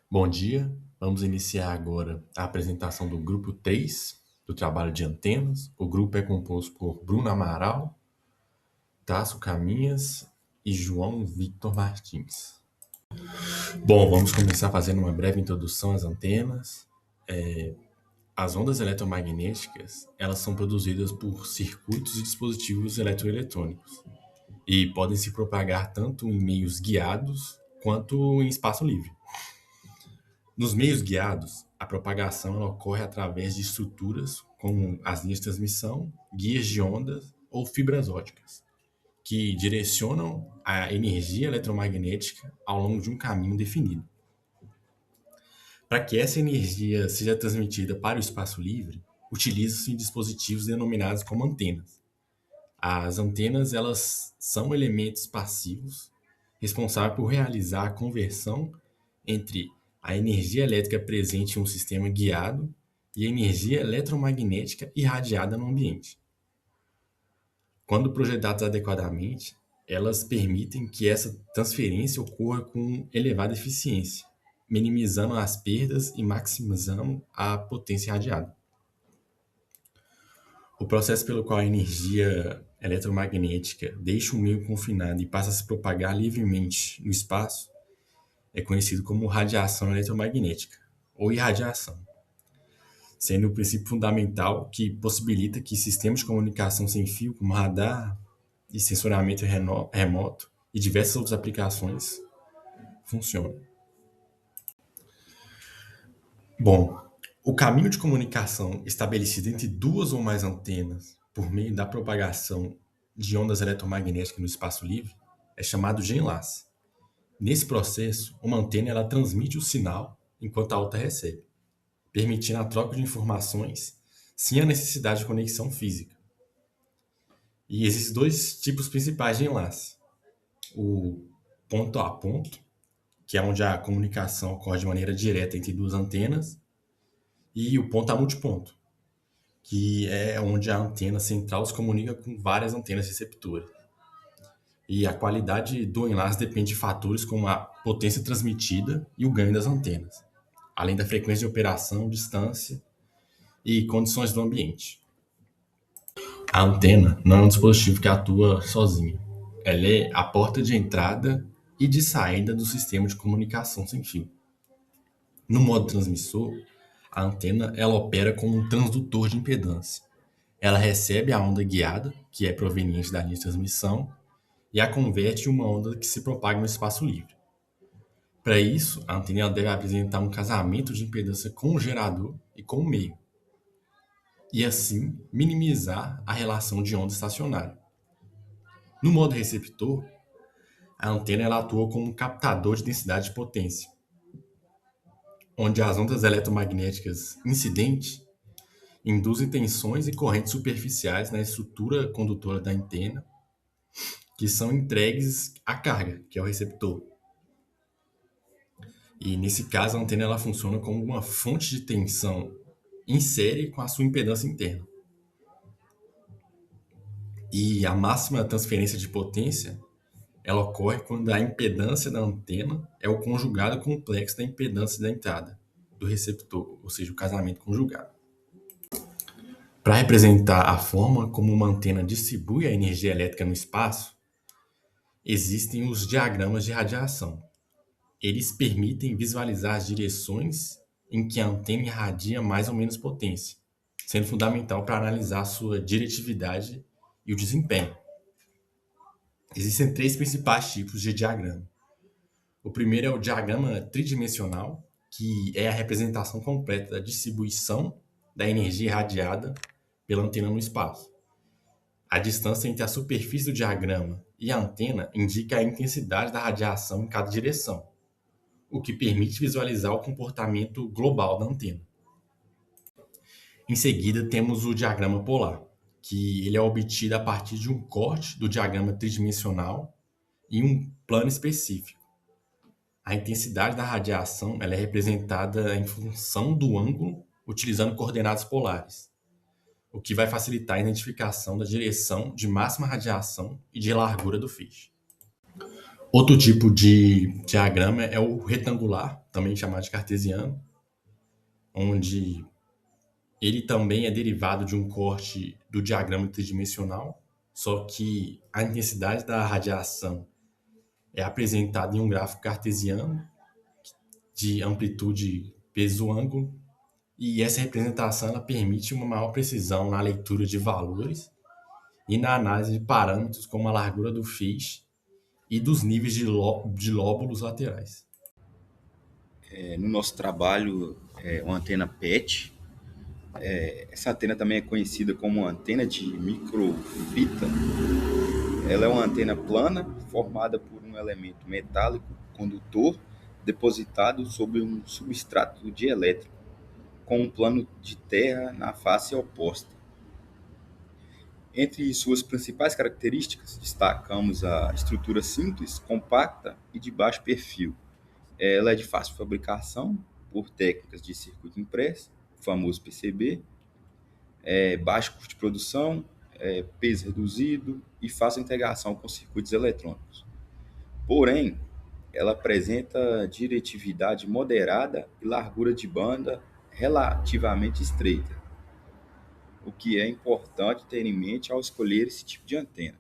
Bom dia, vamos iniciar agora a apresentação do grupo 3 do trabalho de antenas. O grupo é composto por Bruno Amaral, Tássio Caminhas e João Victor Martins. Bom, vamos começar fazendo uma breve introdução às antenas. As ondas eletromagnéticas, elas são produzidas por circuitos e dispositivos eletroeletrônicos e podem se propagar tanto em meios guiados quanto em espaço livre. Nos meios guiados, a propagação ela ocorre através de estruturas como as linhas de transmissão, guias de ondas ou fibras óticas, que direcionam a energia eletromagnética ao longo de um caminho definido. Para que essa energia seja transmitida para o espaço livre, utiliza-se dispositivos denominados como antenas. As antenas elas são elementos passivos responsáveis por realizar a conversão entre a energia elétrica presente em um sistema guiado e a energia eletromagnética irradiada no ambiente. Quando projetadas adequadamente, elas permitem que essa transferência ocorra com elevada eficiência, minimizando as perdas e maximizando a potência irradiada. O processo pelo qual a energia eletromagnética deixa o meio confinado e passa a se propagar livremente no espaço é conhecido como radiação eletromagnética, ou irradiação, sendo o princípio fundamental que possibilita que sistemas de comunicação sem fio, como radar e sensoramento remoto e diversas outras aplicações, funcionem. Bom, o caminho de comunicação estabelecido entre duas ou mais antenas por meio da propagação de ondas eletromagnéticas no espaço livre é chamado de enlace. Nesse processo, uma antena ela transmite o sinal enquanto a outra recebe, permitindo a troca de informações sem a necessidade de conexão física. E existem dois tipos principais de enlace. O ponto a ponto, que é onde a comunicação ocorre de maneira direta entre duas antenas, e o ponto a multiponto, que é onde a antena central se comunica com várias antenas receptoras. E a qualidade do enlace depende de fatores como a potência transmitida e o ganho das antenas, além da frequência de operação, distância e condições do ambiente. A antena não é um dispositivo que atua sozinho. Ela é a porta de entrada e de saída do sistema de comunicação sem fio. No modo transmissor, a antena ela opera como um transdutor de impedância. Ela recebe a onda guiada, que é proveniente da linha de transmissão, e a converte em uma onda que se propaga no espaço livre. Para isso, a antena ela deve apresentar um casamento de impedância com o gerador e com o meio, e assim minimizar a relação de onda estacionária. No modo receptor, a antena ela atua como um captador de densidade de potência, onde as ondas eletromagnéticas incidentes induzem tensões e correntes superficiais na estrutura condutora da antena, que são entregues à carga, que é o receptor. E nesse caso, a antena ela funciona como uma fonte de tensão em série com a sua impedância interna. E a máxima transferência de potência ela ocorre quando a impedância da antena é o conjugado complexo da impedância da entrada do receptor, ou seja, o casamento conjugado. Para representar a forma como uma antena distribui a energia elétrica no espaço, existem os diagramas de radiação. Eles permitem visualizar as direções em que a antena irradia mais ou menos potência, sendo fundamental para analisar sua diretividade e o desempenho. Existem três principais tipos de diagrama. O primeiro é o diagrama tridimensional, que é a representação completa da distribuição da energia irradiada pela antena no espaço. A distância entre a superfície do diagrama e a antena indica a intensidade da radiação em cada direção, o que permite visualizar o comportamento global da antena. Em seguida, temos o diagrama polar, que ele é obtido a partir de um corte do diagrama tridimensional em um plano específico. A intensidade da radiação ela é representada em função do ângulo, utilizando coordenadas polares, o que vai facilitar a identificação da direção de máxima radiação e de largura do feixe. Outro tipo de diagrama é o retangular, também chamado de cartesiano, onde ele também é derivado de um corte do diagrama tridimensional, só que a intensidade da radiação é apresentada em um gráfico cartesiano de amplitude, peso, ângulo, e essa representação ela permite uma maior precisão na leitura de valores e na análise de parâmetros como a largura do feixe e dos níveis de lóbulos laterais. No nosso trabalho, uma antena PET. Essa antena também é conhecida como antena de microfita. Ela é uma antena plana formada por um elemento metálico condutor depositado sobre um substrato dielétrico com um plano de terra na face oposta. Entre suas principais características, destacamos a estrutura simples, compacta e de baixo perfil. Ela é de fácil fabricação por técnicas de circuito impresso, o famoso PCB, baixo custo de produção, peso reduzido e fácil integração com circuitos eletrônicos. Porém, ela apresenta diretividade moderada e largura de banda relativamente estreita, o que é importante ter em mente ao escolher esse tipo de antena.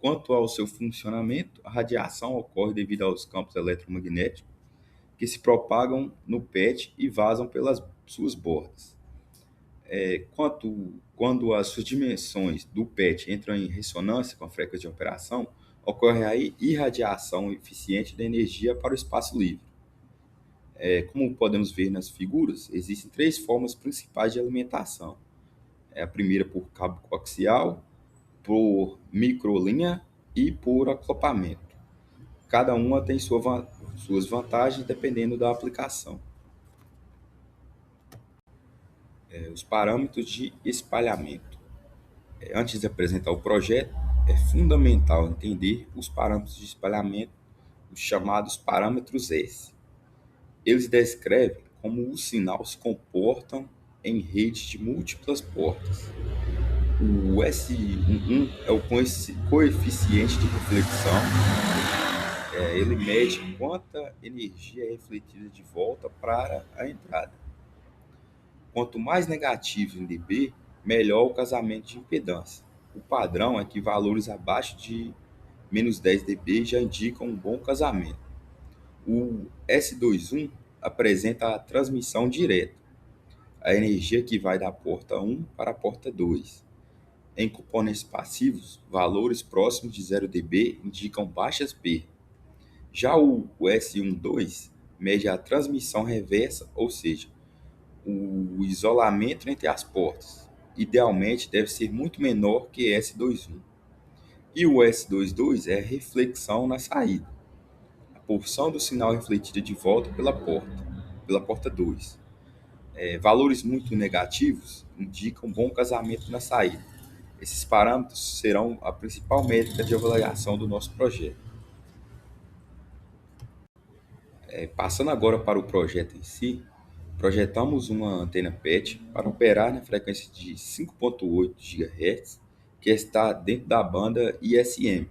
Quanto ao seu funcionamento, a radiação ocorre devido aos campos eletromagnéticos que se propagam no PET e vazam pelas suas bordas. Quando as suas dimensões do PET entram em ressonância com a frequência de operação, ocorre a irradiação eficiente da energia para o espaço livre. Como podemos ver nas figuras, existem três formas principais de alimentação. A primeira por cabo coaxial, por microlinha e por acoplamento. Cada uma tem suas vantagens dependendo da aplicação. Os parâmetros de espalhamento. Antes de apresentar o projeto, é fundamental entender os parâmetros de espalhamento, os chamados parâmetros S. Eles descrevem como o sinal se comporta em redes de múltiplas portas. O S11 é o coeficiente de reflexão. Ele mede quanta energia é refletida de volta para a entrada. Quanto mais negativo em dB, melhor o casamento de impedância. O padrão é que valores abaixo de menos 10 dB já indicam um bom casamento. O S21 apresenta a transmissão direta, a energia que vai da porta 1 para a porta 2. Em componentes passivos, valores próximos de 0 dB indicam baixas perdas. Já o S12 mede a transmissão reversa, ou seja, o isolamento entre as portas. Idealmente deve ser muito menor que S21. E o S22 é a reflexão na saída, a porção do sinal refletida de volta pela porta 2. Valores muito negativos indicam bom casamento na saída. Esses parâmetros serão a principal métrica de avaliação do nosso projeto. Passando agora para o projeto em si, projetamos uma antena PET para operar na frequência de 5.8 GHz, que está dentro da banda ISM,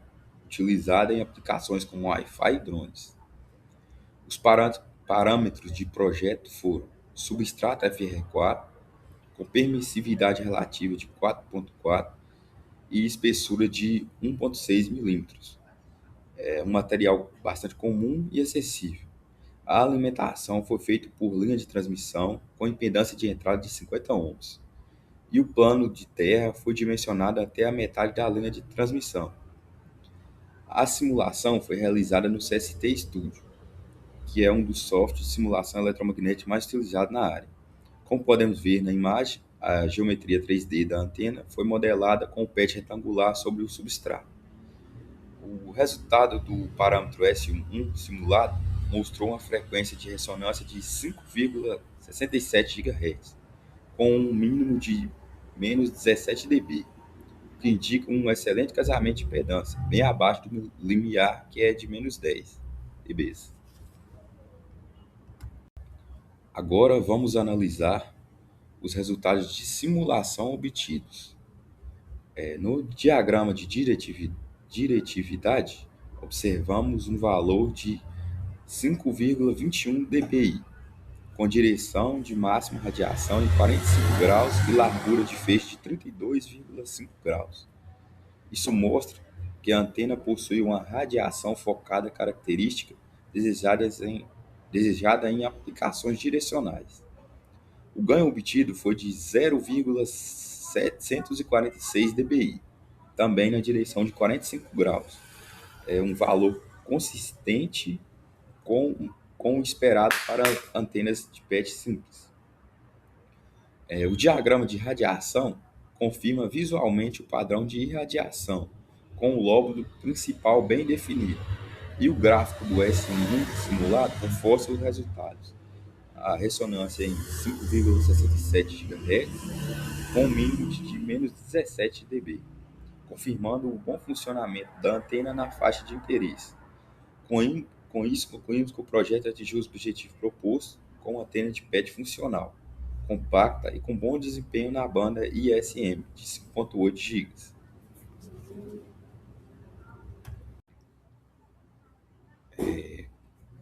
utilizada em aplicações como Wi-Fi e drones. Os parâmetros de projeto foram substrato FR4, com permissividade relativa de 4.4 e espessura de 1.6 milímetros. É um material bastante comum e acessível. A alimentação foi feita por linha de transmissão com impedância de entrada de 50 ohms. E o plano de terra foi dimensionado até a metade da linha de transmissão. A simulação foi realizada no CST Studio, que é um dos softwares de simulação eletromagnética mais utilizados na área. Como podemos ver na imagem, a geometria 3D da antena foi modelada com o PET retangular sobre o substrato. O resultado do parâmetro S11 simulado mostrou uma frequência de ressonância de 5,67 GHz, com um mínimo de menos 17 dB, o que indica um excelente casamento de impedância, bem abaixo do limiar, que é de menos 10 dB. Agora vamos analisar os resultados de simulação obtidos. No diagrama de diretividade, observamos um valor de 5,21 dpi, com direção de máxima radiação em 45 graus e largura de feixe de 32,5 graus. Isso mostra que a antena possui uma radiação focada característica desejada em aplicações direcionais. O ganho obtido foi de 0,746 dBi, também na direção de 45 graus. É um valor consistente com o esperado para antenas de PET simples. O diagrama de radiação confirma visualmente o padrão de irradiação, com o lóbulo principal bem definido, e o gráfico do S1 simulado reforça os resultados. A ressonância em 5,67 GHz, com um mínimo de menos 17 dB, confirmando o bom funcionamento da antena na faixa de interesse. Com isso, concluímos que o projeto atingiu o objetivo proposto com uma antena de PET funcional, compacta e com bom desempenho na banda ISM de 5.8 GB.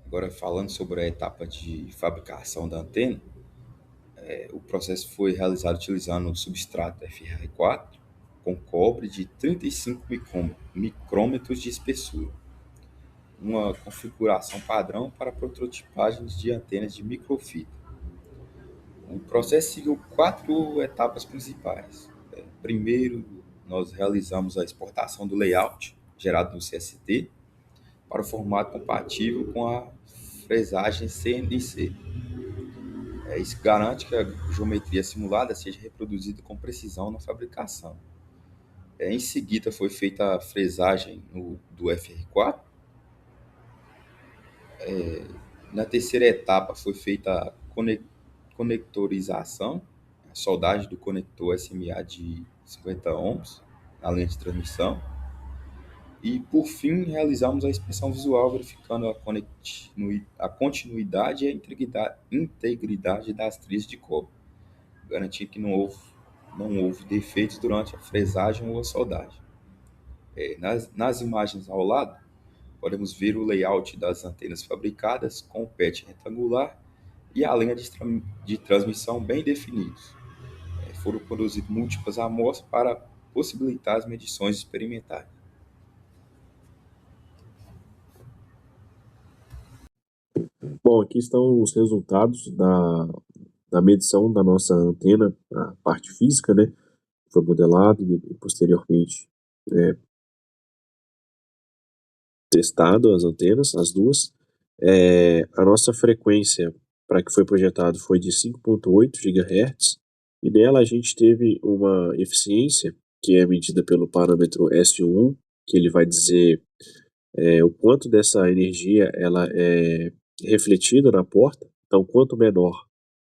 Agora, falando sobre a etapa de fabricação da antena, o processo foi realizado utilizando o substrato FR4 com cobre de 35 micrômetros de espessura, uma configuração padrão para prototipagens de antenas de microfibra. O processo seguiu 4 etapas principais. Primeiro, nós realizamos a exportação do layout gerado no CST para o formato compatível com a fresagem CNC. Isso garante que a geometria simulada seja reproduzida com precisão na fabricação. Em seguida, foi feita a fresagem do FR4. Na terceira etapa, foi feita a conectorização, a soldagem do conector SMA de 50 ohms na linha de transmissão. E, por fim, realizamos a inspeção visual, verificando a continuidade e a integridade das trilhas de cobre, garantindo que não houve defeitos durante a fresagem ou a soldagem. Nas imagens ao lado, podemos ver o layout das antenas fabricadas com o PET retangular e a linha de transmissão bem definidos. Foram produzidas múltiplas amostras para possibilitar as medições experimentais. Bom, aqui estão os resultados da medição da nossa antena, a parte física, né? Foi modelado e posteriormente testado as antenas, as duas. A nossa frequência para que foi projetado foi de 5.8 GHz e nela a gente teve uma eficiência que é medida pelo parâmetro S1, que ele vai dizer o quanto dessa energia ela é refletida na porta. Então, quanto menor,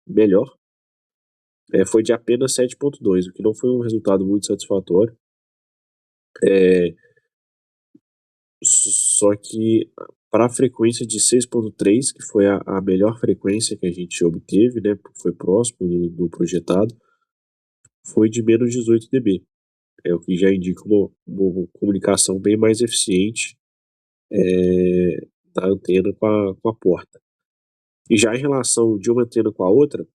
melhor. Foi de apenas 7.2, o que não foi um resultado muito satisfatório. Só que para a frequência de 6.3, que foi a melhor frequência que a gente obteve, né, foi próximo do projetado, foi de menos 18 dB. O que já indica uma comunicação bem mais eficiente da antena com a porta. E já em relação de uma antena com a outra,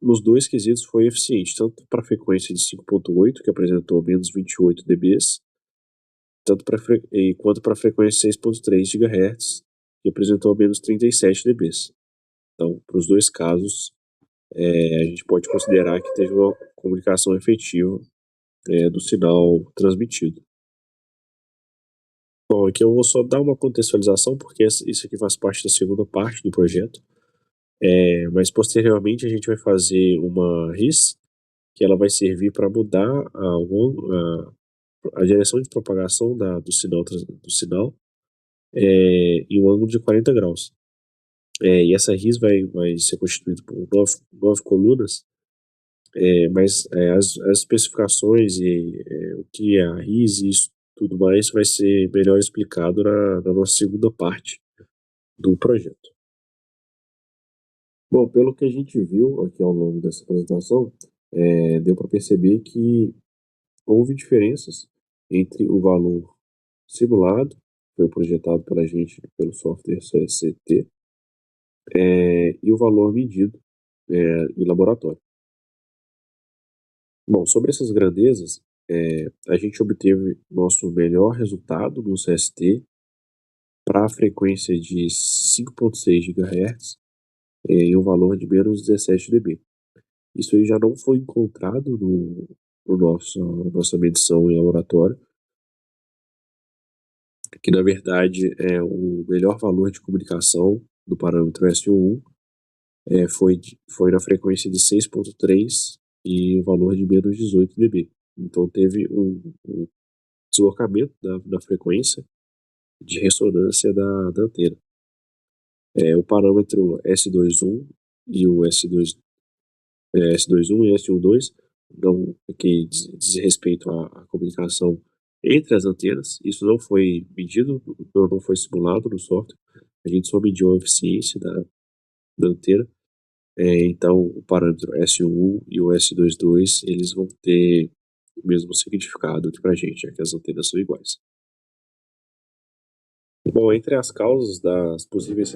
nos dois quesitos foi eficiente, tanto para a frequência de 5.8, que apresentou menos 28 dB, quanto para a frequência 6.3 GHz, que apresentou menos 37 dB. Então, para os dois casos, a gente pode considerar que teve uma comunicação efetiva do sinal transmitido. Bom, aqui eu vou só dar uma contextualização, porque isso aqui faz parte da segunda parte do projeto. Mas posteriormente a gente vai fazer uma RIS, que ela vai servir para mudar a direção de propagação do sinal em um ângulo de 40 graus. E essa RIS vai ser constituída por 9 colunas, mas as especificações e o que é a RIS e isso tudo mais vai ser melhor explicado na nossa segunda parte do projeto. Bom, pelo que a gente viu aqui ao longo dessa apresentação, deu para perceber que houve diferenças entre o valor simulado, foi projetado pela gente pelo software CSCT, e o valor medido em laboratório. Bom, sobre essas grandezas, a gente obteve nosso melhor resultado no CST para a frequência de 5.6 GHz em um valor de menos 17 dB. Isso aí já não foi encontrado no nossa medição em laboratório, que na verdade é o melhor valor de comunicação do parâmetro S1 foi na frequência de 6.3 e o valor de menos 18 dB. Então teve um deslocamento da frequência de ressonância da antena. O parâmetro S21 e o S21 e S12 que diz respeito à comunicação entre as antenas. Isso não foi medido, não foi simulado no software. A gente só mediu a eficiência da antena. Então, o parâmetro S1 e o S22 eles vão ter o mesmo significado para a gente, já que as antenas são iguais. Bom, entre as causas das possíveis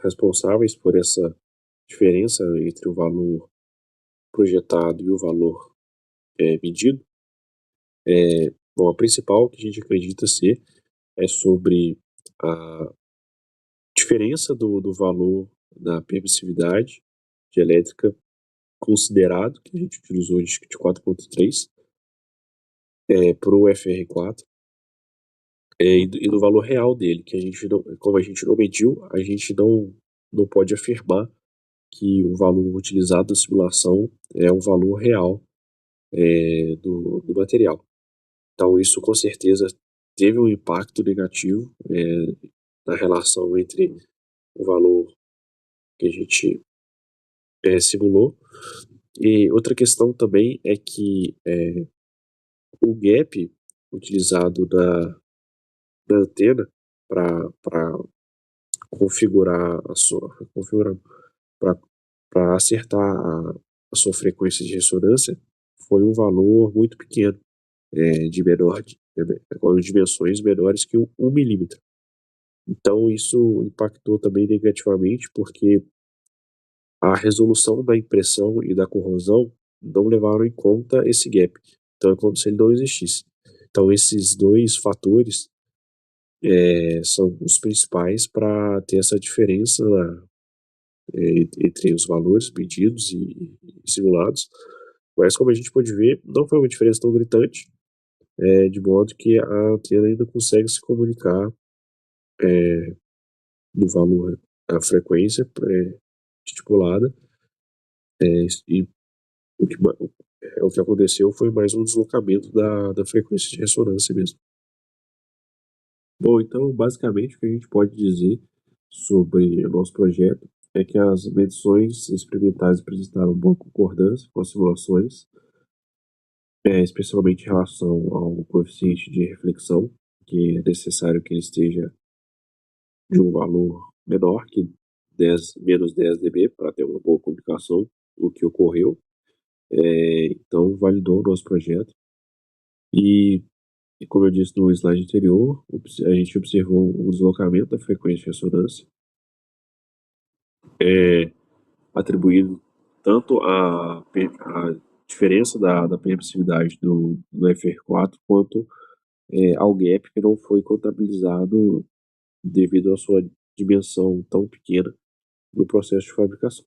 responsáveis por essa diferença entre o valor projetado e o valor medido, bom, a principal que a gente acredita ser é sobre a diferença do valor da permissividade de elétrica considerado, que a gente utilizou de 4.3 para o FR4, e do valor real dele, que a gente não, como a gente não mediu, a gente não pode afirmar que o valor utilizado na simulação é o valor real do material. Então isso com certeza teve um impacto negativo na relação entre o valor que a gente simulou. E outra questão também é que o gap utilizado na antena para configurar para acertar a sua frequência de ressonância foi um valor muito pequeno, com dimensões menores que 1 milímetro. Então isso impactou também negativamente porque a resolução da impressão e da corrosão não levaram em conta esse gap. Então é como se ele não existisse. Então esses dois fatores são os principais para ter essa diferença entre os valores medidos e simulados. Mas como a gente pode ver, não foi uma diferença tão gritante, de modo que a antena ainda consegue se comunicar no valor, a frequência estipulada, e o que aconteceu foi mais um deslocamento da frequência de ressonância mesmo. Bom, então basicamente o que a gente pode dizer sobre o nosso projeto é que as medições experimentais apresentaram boa concordância com as simulações, especialmente em relação ao coeficiente de reflexão, que é necessário que ele esteja de um valor menor que menos 10 dB para ter uma boa comunicação, o que ocorreu. Então validou o nosso projeto. E como eu disse no slide anterior, a gente observou um deslocamento da frequência de ressonância, atribuído tanto à diferença da permissividade do FR4 quanto ao gap que não foi contabilizado devido à sua dimensão tão pequena no processo de fabricação.